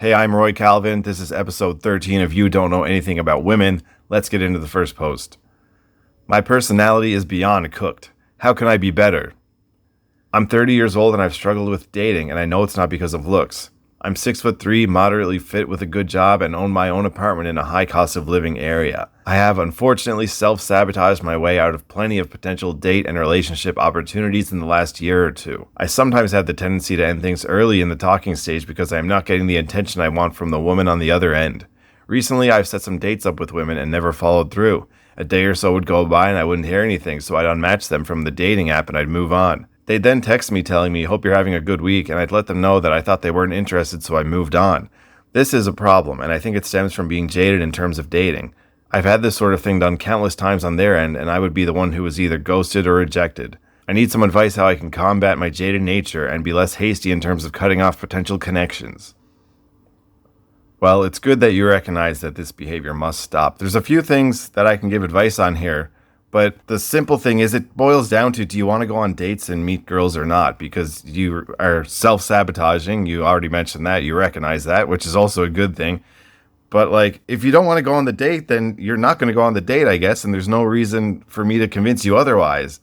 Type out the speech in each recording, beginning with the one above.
Hey, I'm Roy Calvin. This is episode 13 of You Don't Know Anything About Women. Let's get into the first post. My personality is beyond cooked. How can I be better? I'm 30 years old and I've struggled with dating, and I know it's not because of looks. I'm 6'3", moderately fit with a good job, and own my own apartment in a high cost of living area. I have unfortunately self-sabotaged my way out of plenty of potential date and relationship opportunities in the last year or two. I sometimes have the tendency to end things early in the talking stage because I am not getting the attention I want from the woman on the other end. Recently, I've set some dates up with women and never followed through. A day or so would go by and I wouldn't hear anything, so I'd unmatch them from the dating app and I'd move on. They'd then text me telling me, "Hope you're having a good week," and I'd let them know that I thought they weren't interested, so I moved on. This is a problem, and I think it stems from being jaded in terms of dating. I've had this sort of thing done countless times on their end, and I would be the one who was either ghosted or rejected. I need some advice how I can combat my jaded nature and be less hasty in terms of cutting off potential connections. Well, it's good that you recognize that this behavior must stop. There's a few things that I can give advice on here. But the simple thing is, it boils down to, do you want to go on dates and meet girls or not? Because you are self-sabotaging. You already mentioned that. You recognize that, which is also a good thing. But like, if you don't want to go on the date, then you're not going to go on the date, I guess. And there's no reason for me to convince you otherwise.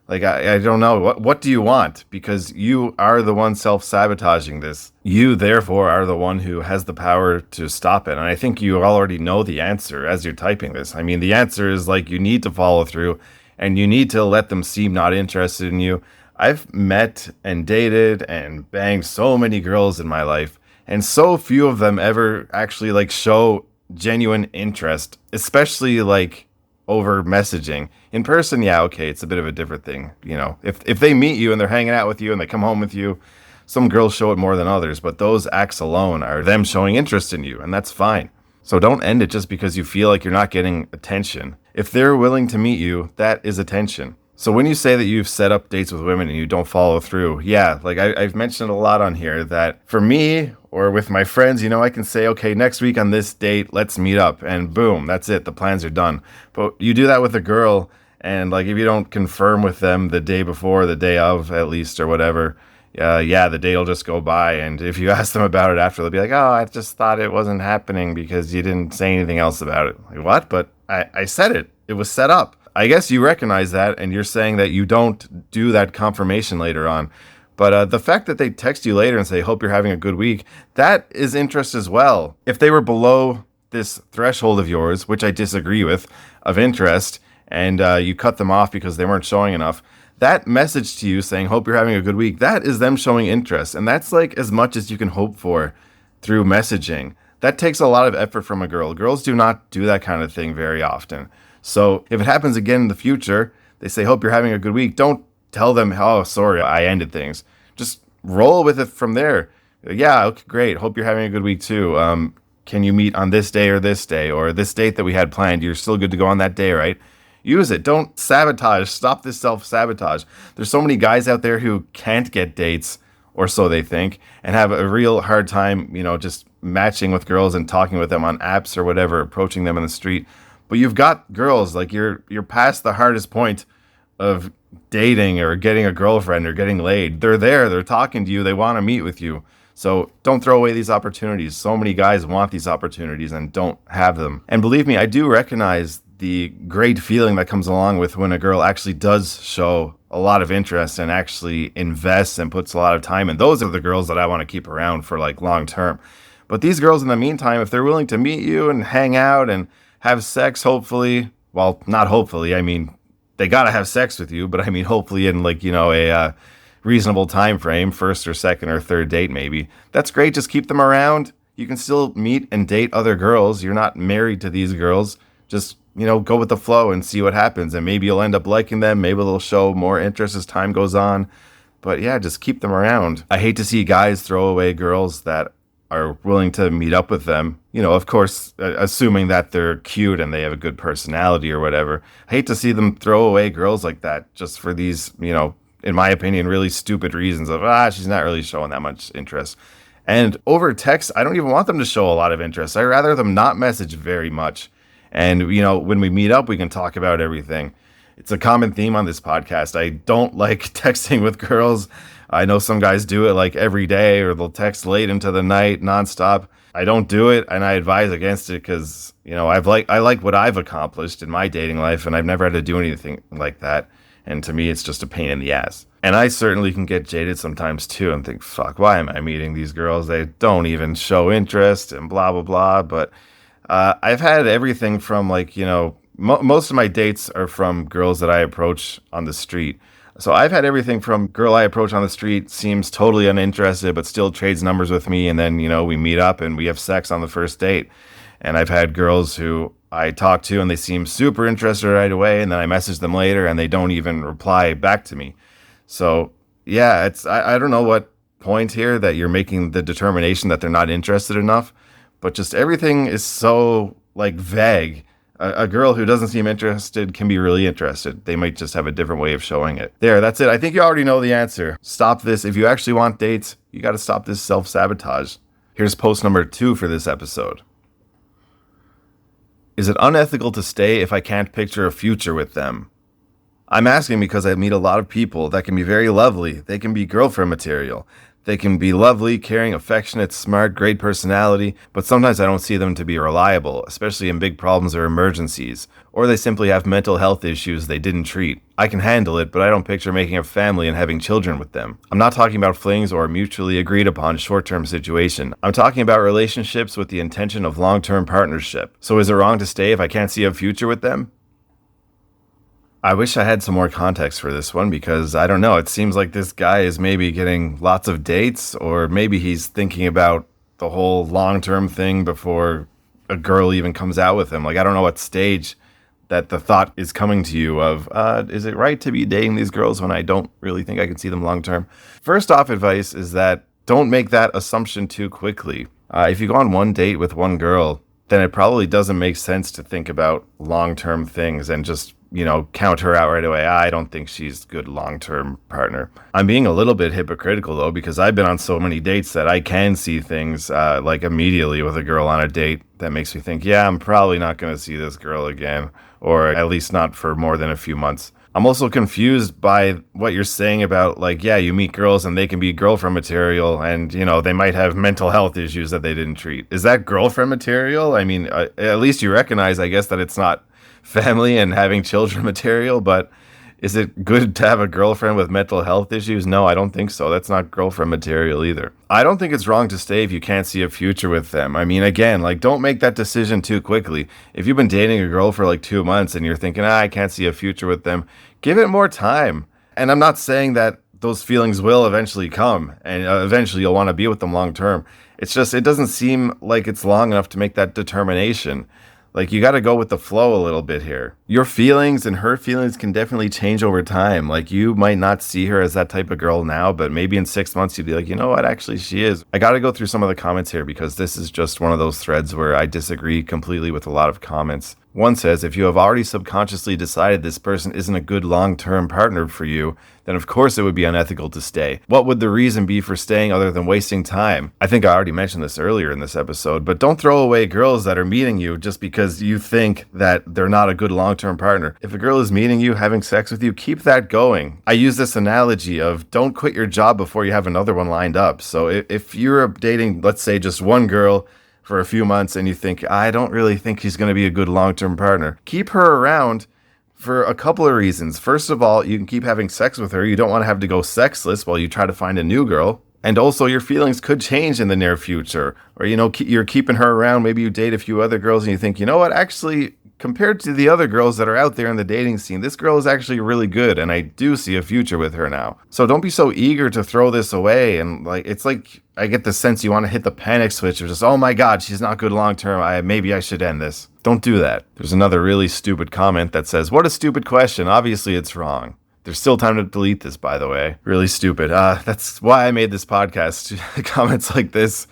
Like, I don't know. What do you want? Because you are the one self-sabotaging this. You, therefore, are the one who has the power to stop it. And I think you already know the answer as you're typing this. I mean, the answer is like, you need to follow through and you need to let them seem not interested in you. I've met and dated and banged so many girls in my life, and so few of them ever actually like show genuine interest, especially like over messaging. In person, yeah, okay, it's a bit of a different thing. You know, if they meet you and they're hanging out with you and they come home with you, some girls show it more than others, but those acts alone are them showing interest in you, and that's fine. So don't end it just because you feel like you're not getting attention. If they're willing to meet you, that is attention. So when you say that you've set up dates with women and you don't follow through, yeah, like I've mentioned a lot on here that for me or with my friends, you know, I can say, okay, next week on this date, let's meet up, and boom, that's it. The plans are done. But you do that with a girl, and like if you don't confirm with them the day before, the day of at least, or whatever, the day will just go by. And if you ask them about it after, they'll be like, "Oh, I just thought it wasn't happening because you didn't say anything else about it." Like, what? But I said it. It was set up. I guess you recognize that, and you're saying that you don't do that confirmation later on. But the fact that they text you later and say, "Hope you're having a good week," that is interest as well. If they were below this threshold of yours, which I disagree with, of interest, and you cut them off because they weren't showing enough, that message to you saying, "Hope you're having a good week," that is them showing interest. And that's like as much as you can hope for through messaging. That takes a lot of effort from a girl. Girls do not do that kind of thing very often. So if it happens again in the future, they say, "Hope you're having a good week." Don't tell them, "Oh, sorry, I ended things." Just roll with it from there. Yeah, okay, great. Hope you're having a good week too. Can you meet on this day, or this date that we had planned? You're still good to go on that day, right? Use it. Don't sabotage. Stop this self-sabotage. There's so many guys out there who can't get dates, or so they think, and have a real hard time, you know, just matching with girls and talking with them on apps or whatever, approaching them in the street. But you've got girls, like you're past the hardest point of dating or getting a girlfriend or getting laid. They're there, they're talking to you, they want to meet with you. So don't throw away these opportunities. So many guys want these opportunities and don't have them. And believe me, I do recognize the great feeling that comes along with when a girl actually does show a lot of interest and actually invests and puts a lot of time in. Those are the girls that I want to keep around for like long term. But these girls in the meantime, if they're willing to meet you and hang out and have sex, hopefully, well, not hopefully, I mean, they got to have sex with you, but I mean, hopefully in like, you know, a reasonable time frame, first or second or third date, maybe. That's great. Just keep them around. You can still meet and date other girls. You're not married to these girls. Just, you know, go with the flow and see what happens. And maybe you'll end up liking them. Maybe they'll show more interest as time goes on. But yeah, just keep them around. I hate to see guys throw away girls that are willing to meet up with them. You know, of course, assuming that they're cute and they have a good personality or whatever. I hate to see them throw away girls like that just for these, you know, in my opinion, really stupid reasons of, she's not really showing that much interest. And over text, I don't even want them to show a lot of interest. I'd rather them not message very much. And, you know, when we meet up, we can talk about everything. It's a common theme on this podcast. I don't like texting with girls. I know some guys do it like every day, or they'll text late into the night nonstop. I don't do it, and I advise against it because, I like what I've accomplished in my dating life, and I've never had to do anything like that. And to me, it's just a pain in the ass. And I certainly can get jaded sometimes too and think, fuck, why am I meeting these girls? They don't even show interest and blah, blah, blah. But I've had everything from most of my dates are from girls that I approach on the street. So I've had everything from girl I approach on the street, seems totally uninterested, but still trades numbers with me. And then, we meet up and we have sex on the first date. And I've had girls who I talk to and they seem super interested right away. And then I message them later and they don't even reply back to me. So yeah, I don't know what point here that you're making the determination that they're not interested enough, but just everything is so vague. A girl who doesn't seem interested can be really interested. They might just have a different way of showing it. There, that's it. I think you already know the answer. Stop this. If you actually want dates, you got to stop this self-sabotage. Here's post number 2 for this episode. Is it unethical to stay if I can't picture a future with them? I'm asking because I meet a lot of people that can be very lovely. They can be girlfriend material. They can be lovely, caring, affectionate, smart, great personality, but sometimes I don't see them to be reliable, especially in big problems or emergencies, or they simply have mental health issues they didn't treat. I can handle it, but I don't picture making a family and having children with them. I'm not talking about flings or a mutually agreed upon short-term situation. I'm talking about relationships with the intention of long-term partnership. So is it wrong to stay if I can't see a future with them? I wish I had some more context for this one because I don't know. It seems like this guy is maybe getting lots of dates, or maybe he's thinking about the whole long-term thing before a girl even comes out with him. I don't know what stage that the thought is coming to you of, is it right to be dating these girls when I don't really think I can see them long-term? First off, advice is that don't make that assumption too quickly. If you go on one date with one girl, then it probably doesn't make sense to think about long-term things and just count her out right away. I don't think she's a good long-term partner. I'm being a little bit hypocritical though, because I've been on so many dates that I can see things immediately with a girl on a date that makes me think, yeah, I'm probably not going to see this girl again, or at least not for more than a few months. I'm also confused by what you're saying about you meet girls and they can be girlfriend material and, they might have mental health issues that they didn't treat. Is that girlfriend material? I mean, at least you recognize, I guess, that it's not family and having children material, but is it good to have a girlfriend with mental health issues? No, I don't think so. That's not girlfriend material either. I don't think it's wrong to stay if you can't see a future with them. I mean, again, don't make that decision too quickly. If you've been dating a girl for 2 months and you're thinking, I can't see a future with them, give it more time. And I'm not saying that those feelings will eventually come and eventually you'll want to be with them long term. It's just, it doesn't seem like it's long enough to make that determination. You got to go with the flow a little bit here. Your feelings and her feelings can definitely change over time. You might not see her as that type of girl now, but maybe in 6 months you'd be like, you know what, actually she is. I got to go through some of the comments here because this is just one of those threads where I disagree completely with a lot of comments. One says, if you have already subconsciously decided this person isn't a good long-term partner for you, then of course it would be unethical to stay. What would the reason be for staying other than wasting time? I think I already mentioned this earlier in this episode, but don't throw away girls that are meeting you just because you think that they're not a good long-term partner. If a girl is meeting you, having sex with you, keep that going. I use this analogy of don't quit your job before you have another one lined up. So if you're dating, let's say, just one girl for a few months and you think, I don't really think she's going to be a good long-term partner, keep her around for a couple of reasons. First of all, you can keep having sex with her. You don't want to have to go sexless while you try to find a new girl. And also your feelings could change in the near future. Or, you're keeping her around. Maybe you date a few other girls and you think, you know what, actually, compared to the other girls that are out there in the dating scene, this girl is actually really good and I do see a future with her now. So don't be so eager to throw this away. And it's I get the sense you want to hit the panic switch of just, oh my God, she's not good long term. Maybe I should end this. Don't do that. There's another really stupid comment that says, what a stupid question. Obviously it's wrong. There's still time to delete this, by the way. Really stupid. That's why I made this podcast. Comments like this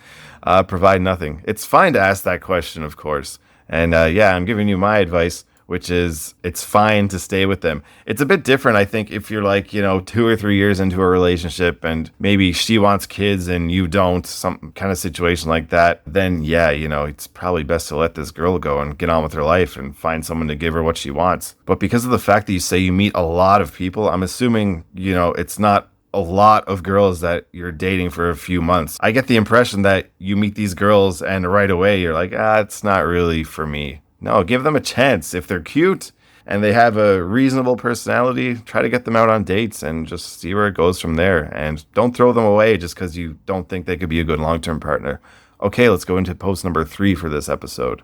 provide nothing. It's fine to ask that question, of course. And I'm giving you my advice, which is it's fine to stay with them. It's a bit different, I think, if you're 2 or 3 years into a relationship and maybe she wants kids and you don't, some kind of situation like that, then it's probably best to let this girl go and get on with her life and find someone to give her what she wants. But because of the fact that you say you meet a lot of people, I'm assuming, it's not a lot of girls that you're dating for a few months. I get the impression that you meet these girls and right away you're like, it's not really for me. No, give them a chance. If they're cute and they have a reasonable personality, try to get them out on dates and just see where it goes from there. And don't throw them away just because you don't think they could be a good long-term partner. Okay, let's go into post number 3 for this episode.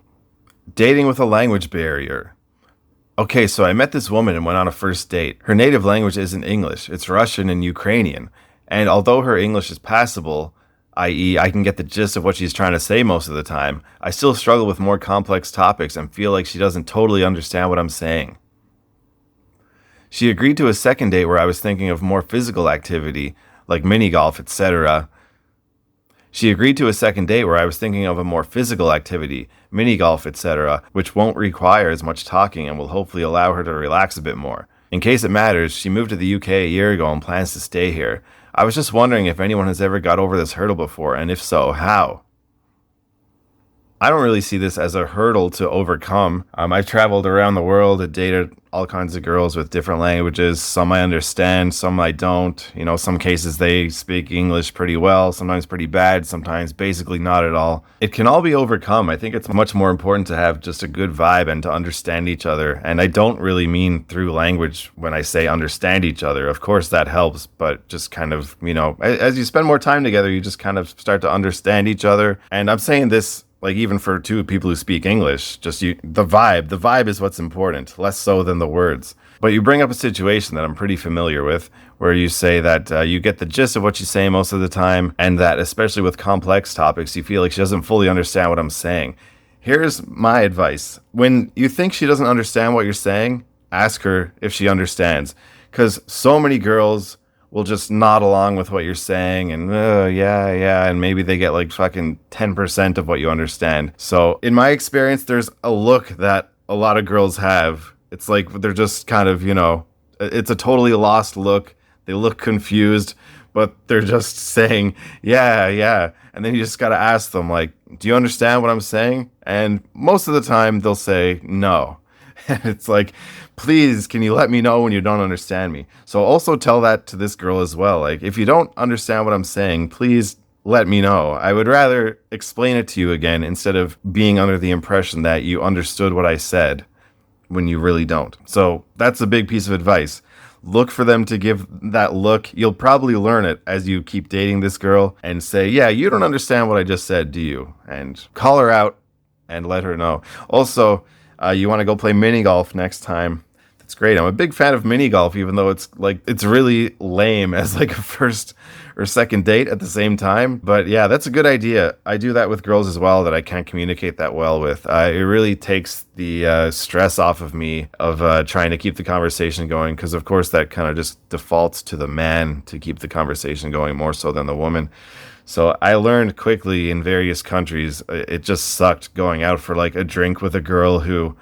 Dating with a language barrier. Okay, so I met this woman and went on a first date. Her native language isn't English, it's Russian and Ukrainian. And although her English is passable, i.e., I can get the gist of what she's trying to say most of the time, I still struggle with more complex topics and feel like she doesn't totally understand what I'm saying. She agreed to a second date where I was thinking of more physical activity, like mini golf, etc. She agreed to a second date where I was thinking of a more physical activity, mini golf, etc., which won't require as much talking and will hopefully allow her to relax a bit more. In case it matters, she moved to the UK a year ago and plans to stay here. I was just wondering if anyone has ever got over this hurdle before, and if so, how? I don't really see this as a hurdle to overcome. I've traveled around the world and dated all kinds of girls with different languages. Some I understand, some I don't. Some cases they speak English pretty well, sometimes pretty bad, sometimes basically not at all. It can all be overcome. I think it's much more important to have just a good vibe and to understand each other. And I don't really mean through language when I say understand each other. Of course that helps, but just kind of, as you spend more time together, you just kind of start to understand each other. And I'm saying this like even for two people who speak English, the vibe is what's important, less so than the words. But you bring up a situation that I'm pretty familiar with, where you say that you get the gist of what she's saying most of the time, and that especially with complex topics, you feel like she doesn't fully understand what I'm saying. Here's my advice. When you think she doesn't understand what you're saying, ask her if she understands. Because so many girls will just nod along with what you're saying and yeah, and maybe they get like fucking 10% of what you understand. So in my experience, there's a look that a lot of girls have. It's like they're just kind of, it's a totally lost look. They look confused, but they're just saying, yeah. And then you just got to ask them, like, do you understand what I'm saying? And most of the time they'll say no. And it's like, please, can you let me know when you don't understand me? So also tell that to this girl as well. Like, if you don't understand what I'm saying, please let me know. I would rather explain it to you again instead of being under the impression that you understood what I said when you really don't. So that's a big piece of advice. Look for them to give that look. You'll probably learn it as you keep dating this girl and say, yeah, you don't understand what I just said, do you? And call her out and let her know. Also, you want to go play mini golf next time. That's great. I'm a big fan of mini golf, even though it's really lame as like a first or second date at the same time. But yeah, that's a good idea. I do that with girls as well that I can't communicate that well with. It really takes the stress off of me of trying to keep the conversation going, because of course that kind of just defaults to the man to keep the conversation going more so than the woman. So I learned quickly in various countries, it just sucked going out for like a drink with a girl who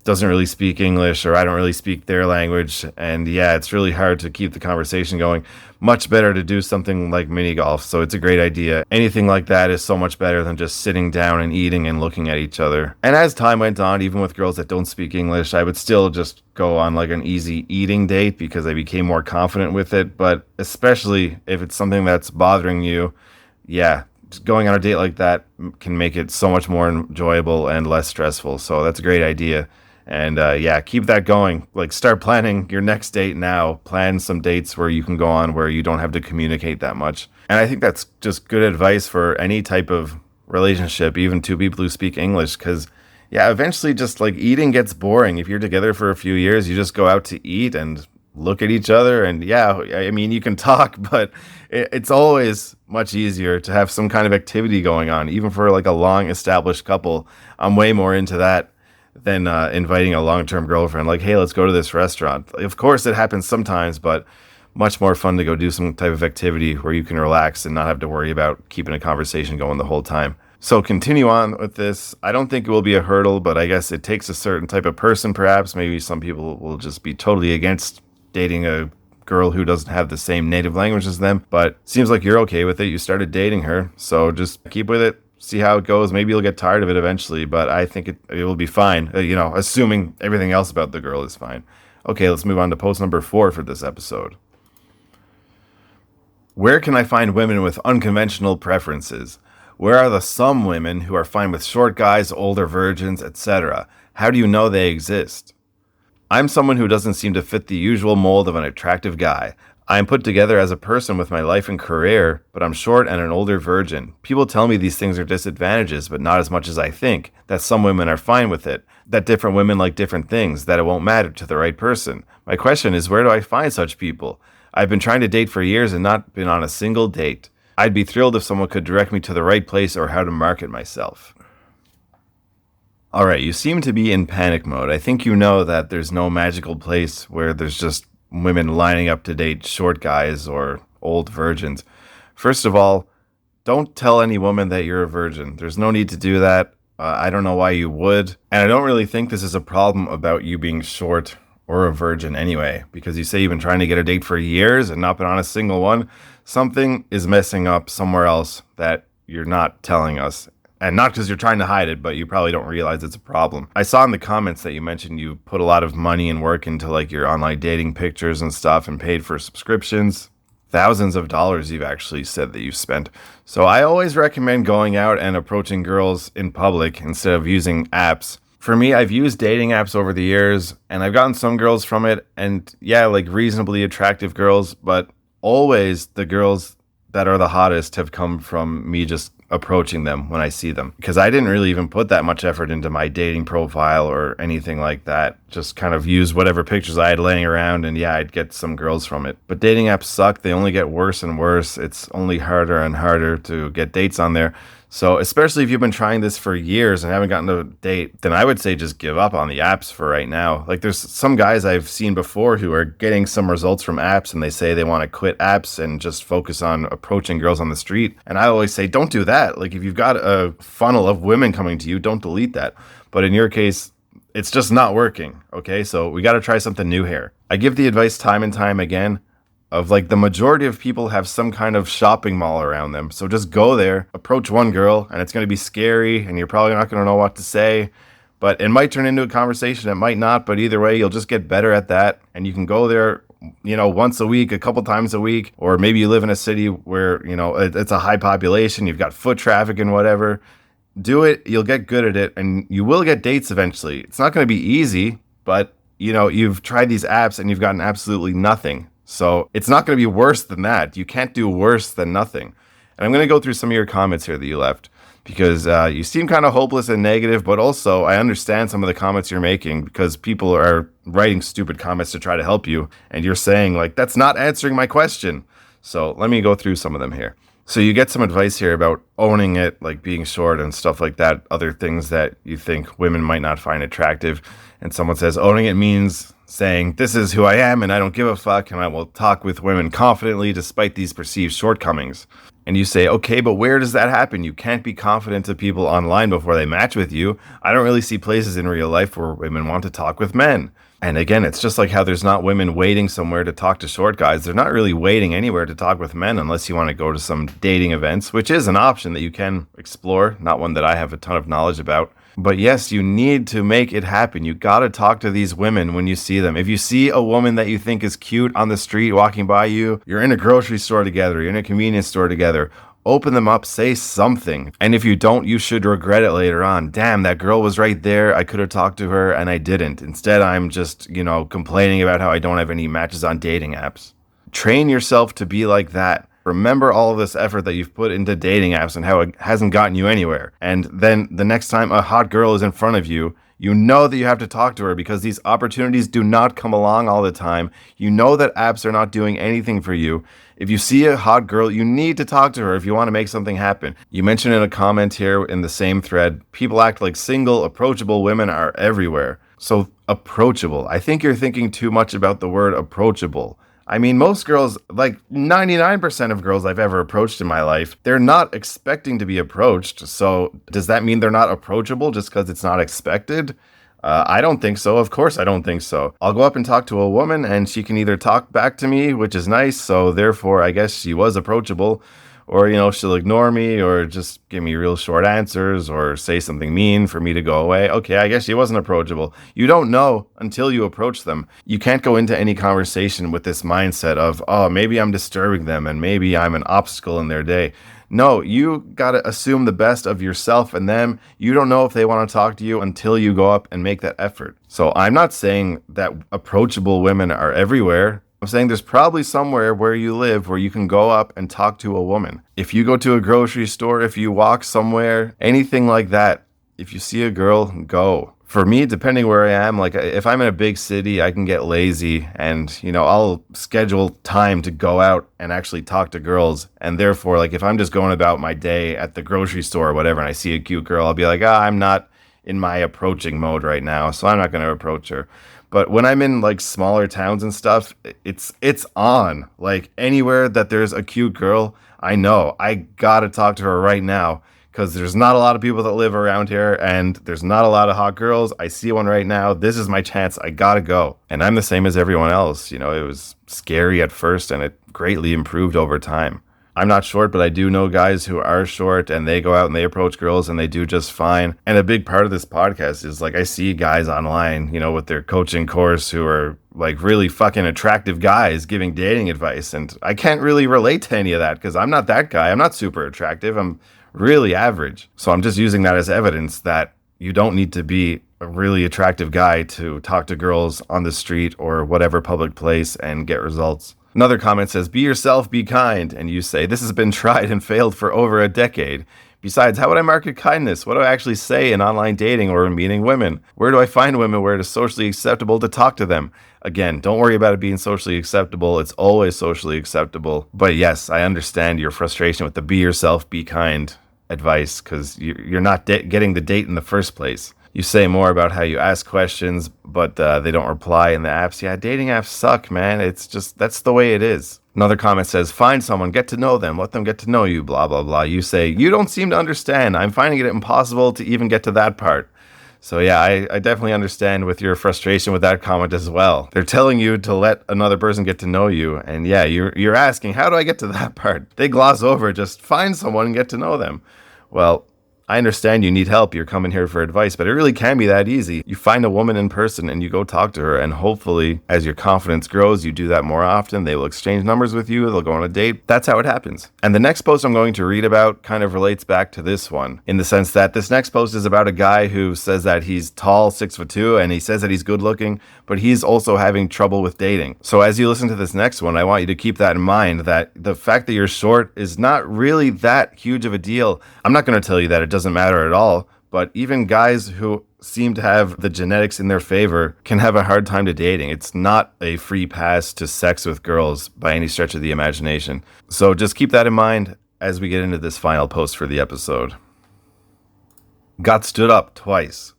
doesn't really speak English, or I don't really speak their language. And yeah, it's really hard to keep the conversation going. Much better to do something like mini golf. So it's a great idea. Anything like that is so much better than just sitting down and eating and looking at each other. And as time went on, even with girls that don't speak English, I would still just go on like an easy eating date because I became more confident with it. But especially if it's something that's bothering you, yeah, just going on a date like that can make it so much more enjoyable and less stressful. So that's a great idea. And yeah, keep that going. Like, start planning your next date now. Plan some dates where you can go on where you don't have to communicate that much. And I think that's just good advice for any type of relationship, even two people who speak English. Because, yeah, eventually just like eating gets boring. If you're together for a few years, you just go out to eat and look at each other. And yeah, I mean, you can talk, but it's always much easier to have some kind of activity going on. Even for like a long established couple, I'm way more into that than inviting a long-term girlfriend. Like, hey, let's go to this restaurant. Of course, it happens sometimes, but much more fun to go do some type of activity where you can relax and not have to worry about keeping a conversation going the whole time. So continue on with this. I don't think it will be a hurdle, but I guess it takes a certain type of person, perhaps. Maybe some people will just be totally against dating a girl who doesn't have the same native language as them, but seems like you're okay with it. You started dating her, so just keep with it. See how it goes. Maybe you'll get tired of it eventually, but I think it will be fine, assuming everything else about the girl is fine. Okay, let's move on to post number 4 for this episode. Where can I find women with unconventional preferences? Where are the some women who are fine with short guys, older virgins, etc.? How do you know they exist? I'm someone who doesn't seem to fit the usual mold of an attractive guy. I am put together as a person with my life and career, but I'm short and an older virgin. People tell me these things are disadvantages, but not as much as I think. That some women are fine with it. That different women like different things. That it won't matter to the right person. My question is, where do I find such people? I've been trying to date for years and not been on a single date. I'd be thrilled if someone could direct me to the right place or how to market myself. Alright, you seem to be in panic mode. I think you know that there's no magical place where there's just women lining up to date short guys or old virgins. First of all, don't tell any woman that you're a virgin. There's no need to do that. I don't know why you would. And I don't really think this is a problem about you being short or a virgin anyway, because you say you've been trying to get a date for years and not been on a single one. Something is messing up somewhere else that you're not telling us. And not because you're trying to hide it, but you probably don't realize it's a problem. I saw in the comments that you mentioned you put a lot of money and work into like your online dating pictures and stuff and paid for subscriptions. Thousands of dollars you've actually said that you've spent. So I always recommend going out and approaching girls in public instead of using apps. For me, I've used dating apps over the years and I've gotten some girls from it. And yeah, like reasonably attractive girls, but always the girls that are the hottest have come from me just approaching them when I see them, because I didn't really even put that much effort into my dating profile or anything like that. Just kind of use whatever pictures I had laying around and yeah, I'd get some girls from it. But dating apps suck. They only get worse and worse. It's only harder and harder to get dates on there. So especially if you've been trying this for years and haven't gotten a date, then I would say just give up on the apps for right now. Like there's some guys I've seen before who are getting some results from apps and they say they want to quit apps and just focus on approaching girls on the street. And I always say, don't do that. Like if you've got a funnel of women coming to you, don't delete that. But in your case, it's just not working. Okay, so we got to try something new here. I give the advice time and time again of like the majority of people have some kind of shopping mall around them. So just go there, approach one girl, and it's going to be scary and you're probably not going to know what to say, but it might turn into a conversation. It might not, but either way, you'll just get better at that. And you can go there, you know, once a week, a couple times a week, or maybe you live in a city where, you know, it's a high population, you've got foot traffic and whatever. Do it. You'll get good at it and you will get dates eventually. It's not going to be easy, but you know, you've tried these apps and you've gotten absolutely nothing. So it's not going to be worse than that. You can't do worse than nothing. And I'm going to go through some of your comments here that you left because you seem kind of hopeless and negative, but also I understand some of the comments you're making because people are writing stupid comments to try to help you. And you're saying like, that's not answering my question. So let me go through some of them here. So you get some advice here about owning it, like being short and stuff like that, other things that you think women might not find attractive. And someone says owning it means saying, this is who I am and I don't give a fuck and I will talk with women confidently despite these perceived shortcomings. And you say, okay, but where does that happen? You can't be confident to people online before they match with you. I don't really see places in real life where women want to talk with men. And again, it's just like how there's not women waiting somewhere to talk to short guys. They're not really waiting anywhere to talk with men unless you want to go to some dating events, which is an option that you can explore, not one that I have a ton of knowledge about. But yes, you need to make it happen. You got to talk to these women when you see them. If you see a woman that you think is cute on the street walking by you, you're in a grocery store together, you're in a convenience store together, open them up, say something. And if you don't, you should regret it later on. Damn, that girl was right there. I could have talked to her and I didn't. Instead, I'm just, you know, complaining about how I don't have any matches on dating apps. Train yourself to be like that. Remember all of this effort that you've put into dating apps and how it hasn't gotten you anywhere. And then the next time a hot girl is in front of you, you know that you have to talk to her because these opportunities do not come along all the time. You know that apps are not doing anything for you. If you see a hot girl, you need to talk to her if you want to make something happen. You mentioned in a comment here in the same thread, people act like single, approachable women are everywhere. So approachable. I think you're thinking too much about the word approachable. I mean, most girls, like 99% of girls I've ever approached in my life, they're not expecting to be approached. So does that mean they're not approachable just because it's not expected? I don't think so. Of course, I don't think so. I'll go up and talk to a woman and she can either talk back to me, which is nice. So therefore, I guess she was approachable. Or, she'll ignore me or just give me real short answers or say something mean for me to go away. Okay, I guess she wasn't approachable. You don't know until you approach them. You can't go into any conversation with this mindset of, oh, maybe I'm disturbing them and maybe I'm an obstacle in their day. No, you got to assume the best of yourself and them. You don't know if they want to talk to you until you go up and make that effort. So I'm not saying that approachable women are everywhere. I'm saying there's probably somewhere where you live where you can go up and talk to a woman. If you go to a grocery store, if you walk somewhere, anything like that, if you see a girl, go. For me, depending where I am, like if I'm in a big city, I can get lazy and, I'll schedule time to go out and actually talk to girls. And therefore, like if I'm just going about my day at the grocery store or whatever, and I see a cute girl, I'll be like, I'm not in my approaching mode right now, so I'm not going to approach her. But when I'm in like smaller towns and stuff, it's on. Like anywhere that there's a cute girl, I know I gotta talk to her right now because there's not a lot of people that live around here and there's not a lot of hot girls. I see one right now. This is my chance. I gotta go. And I'm the same as everyone else. It was scary at first and it greatly improved over time. I'm not short, but I do know guys who are short and they go out and they approach girls and they do just fine. And a big part of this podcast is like I see guys online, with their coaching course who are like really fucking attractive guys giving dating advice. And I can't really relate to any of that because I'm not that guy. I'm not super attractive. I'm really average. So I'm just using that as evidence that you don't need to be a really attractive guy to talk to girls on the street or whatever public place and get results. Another comment says, be yourself, be kind. And you say, this has been tried and failed for over a decade. Besides, how would I market kindness? What do I actually say in online dating or in meeting women? Where do I find women where it is socially acceptable to talk to them? Again, don't worry about it being socially acceptable. It's always socially acceptable. But yes, I understand your frustration with the be yourself, be kind advice because you're not getting the date in the first place. You say more about how you ask questions, but they don't reply in the apps. Yeah, dating apps suck, man. It's just, that's the way it is. Another comment says, find someone, get to know them, let them get to know you, blah, blah, blah. You say, you don't seem to understand. I'm finding it impossible to even get to that part. So yeah, I definitely understand with your frustration with that comment as well. They're telling you to let another person get to know you. And yeah, you're asking, how do I get to that part? They gloss over, just find someone and get to know them. Well, I understand you need help. You're coming here for advice, but it really can be that easy. You find a woman in person and you go talk to her, and hopefully as your confidence grows, you do that more often. They will exchange numbers with you. They'll go on a date. That's how it happens. And the next post I'm going to read about kind of relates back to this one in the sense that this next post is about a guy who says that he's tall, 6'2", and he says that he's good looking, but he's also having trouble with dating. So as you listen to this next one, I want you to keep that in mind, that the fact that you're short is not really that huge of a deal. I'm not going to tell you that it doesn't matter at all, but even guys who seem to have the genetics in their favor can have a hard time to dating. It's not a free pass to sex with girls by any stretch of the imagination. So just keep that in mind as we get into this final post for the episode. Got stood up twice.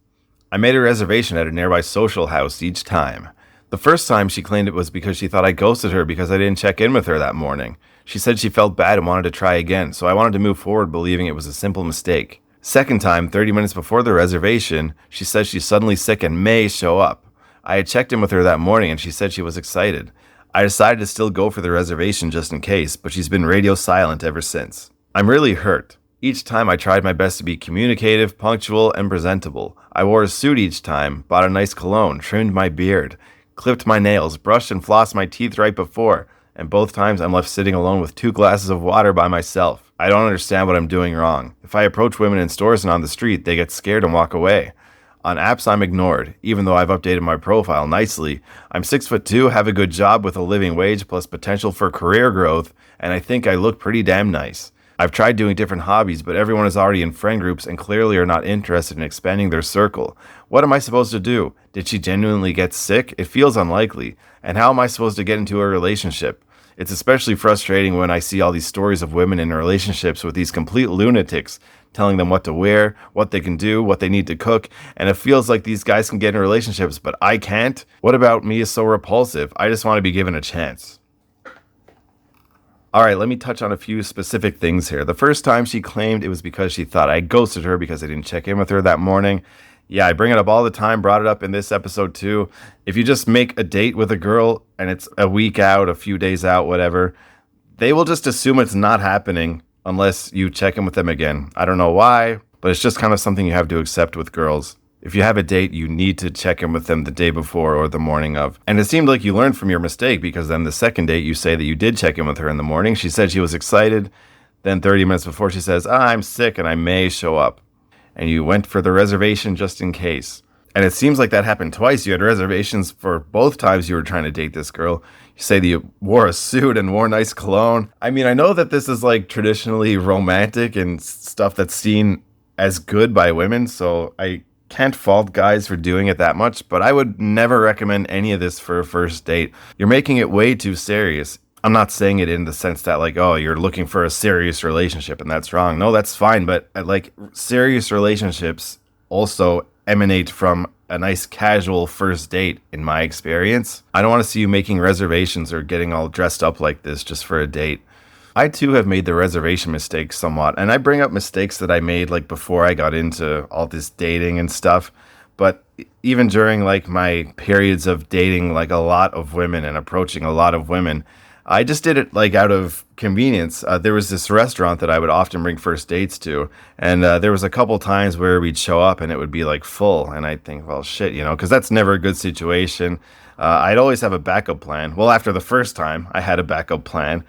I made a reservation at a nearby social house each time. The first time she claimed it was because she thought I ghosted her because I didn't check in with her that morning. She said she felt bad and wanted to try again, so I wanted to move forward believing it was a simple mistake. Second time, 30 minutes before the reservation, she says she's suddenly sick and may show up. I had checked in with her that morning and she said she was excited. I decided to still go for the reservation just in case, but she's been radio silent ever since. I'm really hurt. Each time I tried my best to be communicative, punctual, and presentable. I wore a suit each time, bought a nice cologne, trimmed my beard, clipped my nails, brushed and flossed my teeth right before, and both times I'm left sitting alone with 2 glasses of water by myself. I don't understand what I'm doing wrong. If I approach women in stores and on the street, they get scared and walk away. On apps, I'm ignored, even though I've updated my profile nicely. I'm 6'2", have a good job with a living wage plus potential for career growth, and I think I look pretty damn nice. I've tried doing different hobbies, but everyone is already in friend groups and clearly are not interested in expanding their circle. What am I supposed to do? Did she genuinely get sick? It feels unlikely. And how am I supposed to get into a relationship? It's especially frustrating when I see all these stories of women in relationships with these complete lunatics, telling them what to wear, what they can do, what they need to cook, and it feels like these guys can get in relationships, but I can't. What about me is so repulsive? I just want to be given a chance. All right, let me touch on a few specific things here. The first time she claimed it was because she thought I ghosted her because I didn't check in with her that morning. Yeah, I bring it up all the time, brought it up in this episode too. If you just make a date with a girl and it's a week out, a few days out, whatever, they will just assume it's not happening unless you check in with them again. I don't know why, but it's just kind of something you have to accept with girls. If you have a date, you need to check in with them the day before or the morning of. And it seemed like you learned from your mistake, because then the second date, you say that you did check in with her in the morning. She said she was excited. Then 30 minutes before, she says, I'm sick and I may show up. And you went for the reservation just in case. And it seems like that happened twice. You had reservations for both times you were trying to date this girl. You say that you wore a suit and wore nice cologne. I mean, I know that this is like traditionally romantic and stuff that's seen as good by women, so I can't fault guys for doing it that much, but I would never recommend any of this for a first date. You're making it way too serious. I'm not saying it in the sense that like, oh, you're looking for a serious relationship and that's wrong. No, that's fine. But like serious relationships also emanate from a nice casual first date, in my experience. I don't want to see you making reservations or getting all dressed up like this just for a date. I too have made the reservation mistake somewhat, and I bring up mistakes that I made like before I got into all this dating and stuff. But even during like my periods of dating like a lot of women and approaching a lot of women, I just did it like out of convenience. There was this restaurant that I would often bring first dates to, and there was a couple times where we'd show up and it would be like full, and I'd think, well, shit, because that's never a good situation. I'd always have a backup plan. Well, after the first time, I had a backup plan.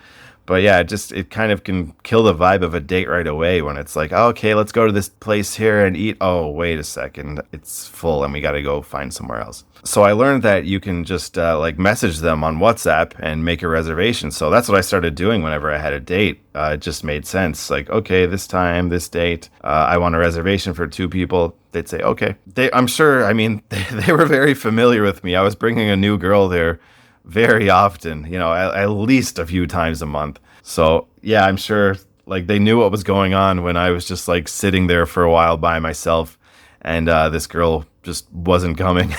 But yeah, it kind of can kill the vibe of a date right away when it's like, oh, okay, let's go to this place here and eat. Oh, wait a second, it's full and we got to go find somewhere else. So I learned that you can just like message them on WhatsApp and make a reservation. So that's what I started doing whenever I had a date. It just made sense. Like, okay, this time, this date, I want a reservation for 2 people. They'd say, okay. I'm sure, I mean, they were very familiar with me. I was bringing a new girl there very often, at least a few times a month. So yeah, I'm sure like they knew what was going on when I was just like sitting there for a while by myself, and this girl just wasn't coming.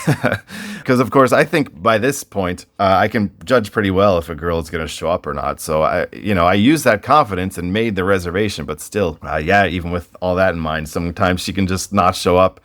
Because of course, I think by this point, I can judge pretty well if a girl is going to show up or not. So I used that confidence and made the reservation. But still, yeah, even with all that in mind, sometimes she can just not show up,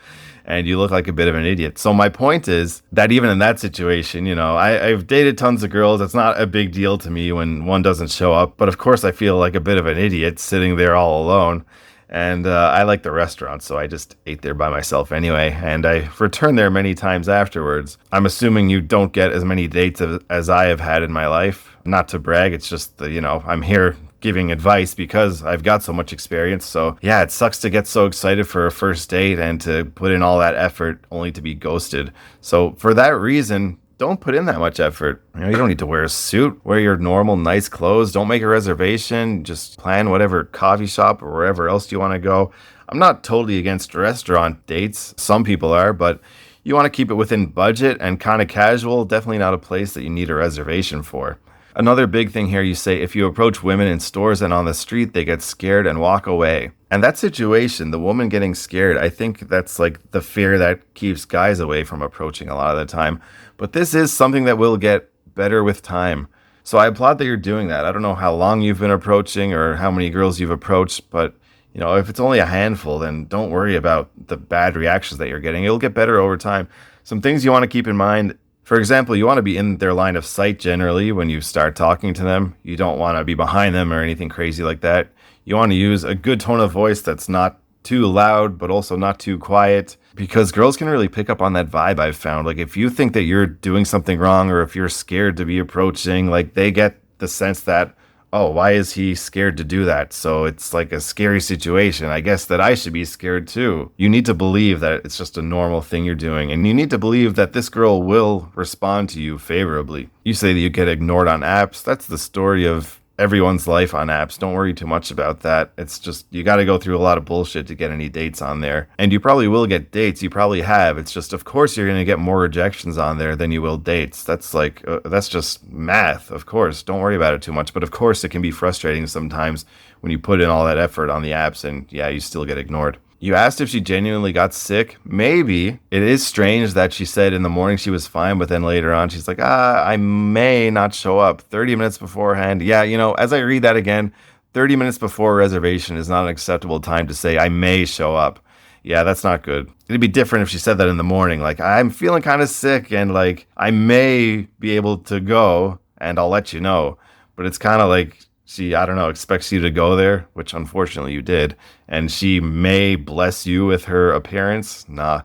and you look like a bit of an idiot. So my point is that even in that situation, I've dated tons of girls. It's not a big deal to me when one doesn't show up. But of course, I feel like a bit of an idiot sitting there all alone. And I like the restaurant, so I just ate there by myself anyway. And I returned there many times afterwards. I'm assuming you don't get as many dates as I have had in my life. Not to brag, it's just, I'm here giving advice because I've got so much experience. So yeah, it sucks to get so excited for a first date and to put in all that effort only to be ghosted. So for that reason, don't put in that much effort. You don't need to wear a suit. Wear your normal, nice clothes. Don't make a reservation. Just plan whatever coffee shop or wherever else you want to go. I'm not totally against restaurant dates. Some people are, but you want to keep it within budget and kind of casual. Definitely not a place that you need a reservation for. Another big thing here, you say if you approach women in stores and on the street, they get scared and walk away. And that situation, the woman getting scared, I think that's like the fear that keeps guys away from approaching a lot of the time. But this is something that will get better with time. So I applaud that you're doing that. I don't know how long you've been approaching or how many girls you've approached, but if it's only a handful, then don't worry about the bad reactions that you're getting. It'll get better over time. Some things you want to keep in mind. For example, you want to be in their line of sight generally when you start talking to them. You don't want to be behind them or anything crazy like that. You want to use a good tone of voice that's not too loud, but also not too quiet, because girls can really pick up on that vibe, I've found. Like if you think that you're doing something wrong or if you're scared to be approaching, like they get the sense that, oh, why is he scared to do that? So it's like a scary situation. I guess that I should be scared too. You need to believe that it's just a normal thing you're doing. And you need to believe that this girl will respond to you favorably. You say that you get ignored on apps. That's the story of everyone's life on apps. Don't worry too much about that. It's just, you got to go through a lot of bullshit to get any dates on there. And you probably will get dates. You probably have. It's just, of course, you're going to get more rejections on there than you will dates. That's like, that's just math, of course. Don't worry about it too much. But of course, it can be frustrating sometimes when you put in all that effort on the apps and yeah, you still get ignored. You asked if she genuinely got sick. Maybe. It is strange that she said in the morning she was fine, but then later on she's like, I may not show up 30 minutes beforehand. Yeah, as I read that again, 30 minutes before reservation is not an acceptable time to say, I may show up. Yeah, that's not good. It'd be different if she said that in the morning, like, I'm feeling kind of sick and like, I may be able to go and I'll let you know. But it's kind of like, She, I don't know, expects you to go there, which unfortunately you did, and she may bless you with her appearance. Nah,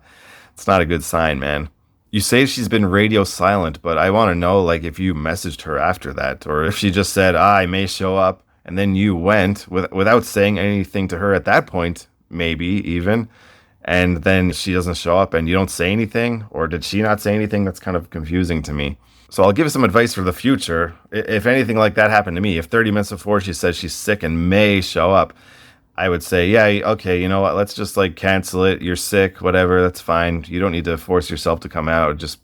it's not a good sign, man. You say she's been radio silent, but I want to know, like, if you messaged her after that, or if she just said, I may show up, and then you went without saying anything to her at that point, maybe even, and then she doesn't show up and you don't say anything, or did she not say anything? That's kind of confusing to me. So I'll give some advice for the future. If anything like that happened to me, if 30 minutes before she says she's sick and may show up, I would say, yeah, okay, you know what? Let's just like cancel it. You're sick, whatever. That's fine. You don't need to force yourself to come out. Just,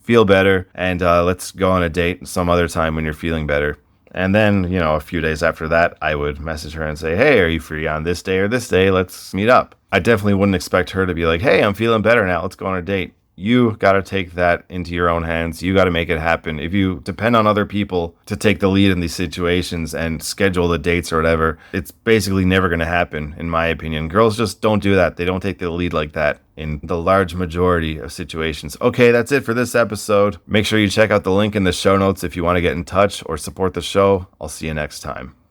feel better, and let's go on a date some other time when you're feeling better. And then, a few days after that, I would message her and say, hey, are you free on this day or this day? Let's meet up. I definitely wouldn't expect her to be like, hey, I'm feeling better now. Let's go on a date. You got to take that into your own hands. You got to make it happen. If you depend on other people to take the lead in these situations and schedule the dates or whatever, it's basically never going to happen, in my opinion. Girls just don't do that. They don't take the lead like that in the large majority of situations. Okay, that's it for this episode. Make sure you check out the link in the show notes if you want to get in touch or support the show. I'll see you next time.